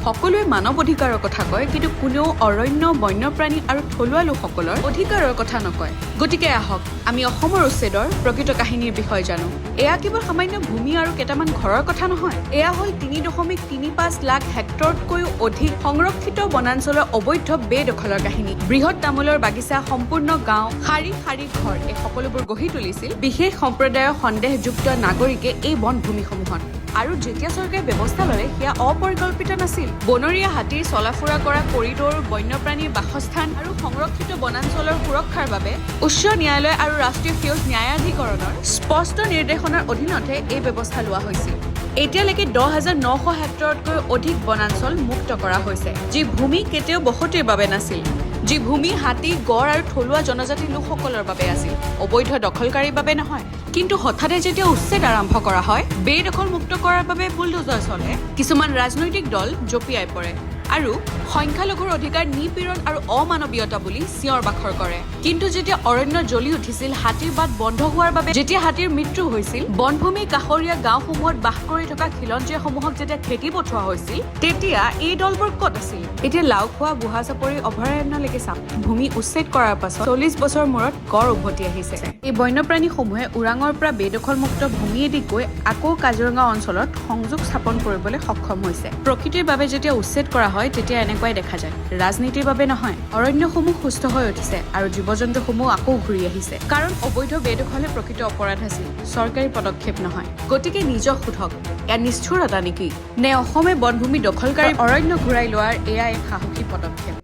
সকলোৱে মানৱ অধিকাৰৰ কথা কয়, কিন্তু কোনেও অৰণ্য, বন্যপ্ৰাণী আৰু থলুৱা লোকসকলৰ অধিকাৰৰ কথা নকয়। গতিকে আহক আমি অসমৰ উচ্ছেদৰ প্ৰকৃত কাহিনীৰ বিষয়ে জানো। এয়া কেৱল সামান্য ভূমি আৰু কেইটামান ঘৰৰ কথা নহয়। এয়া হ'ল ৩.৩৫ লাখ হেক্টৰতকৈও অধিক সংৰক্ষিত বনাঞ্চলৰ অবৈধ বেদখলৰ কাহিনী। বৃহৎ তামোলৰ বাগিচা, সম্পূৰ্ণ গাঁও, শাৰী শাৰী ঘৰ, এই সকলোবোৰ গঢ়ি তুলিছিল বিশেষ সম্প্ৰদায়ৰ সন্দেহযুক্ত নাগৰিকে এই বনভূমিসমূহত। আৰু যেতিয়া চৰকাৰে ব্যৱস্থা ল'লে সেয়া অপৰিকল্পিত নাছিল। বনৰীয়া হাতীৰ চলাফুৰা কৰা কৰিডৰ, বন্যপ্ৰাণীৰ বাসস্থান আৰু সংৰক্ষিত বনাঞ্চলৰ সুৰক্ষাৰ বাবে উচ্চ ন্যায়ালয় আৰু ৰাষ্ট্ৰীয় সেউজ ন্যায়াধিকৰণৰ স্পষ্ট নিৰ্দেশনাৰ অধীনতহে এই ব্যৱস্থা লোৱা হৈছিল। এতিয়ালৈকে 10,900 হেক্টৰতকৈ অধিক বনাঞ্চল মুক্ত কৰা হৈছে, যি ভূমি কেতিয়াও বসতিৰ বাবে নাছিল। যি ভূমি হাতী, গড় আৰু থলুৱা জনজাতি লোকসকলৰ বাবে আছিল, অবৈধ দখলকাৰীৰ বাবে নহয়। কিন্তু হঠাতে যেতিয়া উচ্ছেদ আৰম্ভ কৰা হয়, বেদখল মুক্ত কৰাৰ বাবে বুলডোজাৰ চলে, কিছুমান ৰাজনৈতিক দল জঁপিয়াই পৰে আৰু সংখ্যালঘুৰ অধিকাৰ নিপীড়ন আৰু অমানৱীয়তা বুলি চিঞৰ বাখৰ কৰে। কিন্তু যেতিয়া অৰণ্য জ্বলি উঠিছিল, হাতীৰ বাট বন্ধ হোৱাৰ বাবে যেতিয়া হাতীৰ মৃত্যু হৈছিল, বনভূমিৰ কাষৰীয়া গাঁওসমূহত বাস কৰি থকা খিলঞ্জীয়াসমূহক যেতিয়া খেতি পঠোৱা হৈছিল, তেতিয়া এই দলবোৰ ক'ত আছিল? এতিয়া লাওখোৱা বুঢ়া চাপৰি অভয়াৰণ্যলৈকে চাওক। ভূমি উচ্ছেদ কৰাৰ পাছত 40 বছৰ মূৰত গড় উভতি আহিছে। এই বন্যপ্ৰাণীসমূহে ওৰাঙৰ পৰা বেদখলমুক্ত ভূমিয়েদি গৈ আকৌ কাজিৰঙা অঞ্চলত সংযোগ স্থাপন কৰিবলৈ সক্ষম হৈছে। প্ৰকৃতিৰ বাবে যেতিয়া উচ্ছেদ কৰা হয়, তেতিয়া এনেকুৱাই দেখা যায়। ৰাজনীতিৰ বাবে নহয়, অৰণ্যসমূহ সুস্থ হৈ উঠিছে আৰু জীৱ-জন্তুসমূহ আকৌ ঘূৰি আহিছে। কাৰণ অবৈধ বেদখলে প্ৰকৃত অপৰাধ আছিল, চৰকাৰী পদক্ষেপ নহয়। গতিকে নিজক সোধক, এয়া নিষ্ঠুৰতা নেকি? নে অসমে বনভূমি দখলকাৰী অৰণ্য ঘূৰাই লোৱাৰ এয়া এক সাহসী পদক্ষেপ?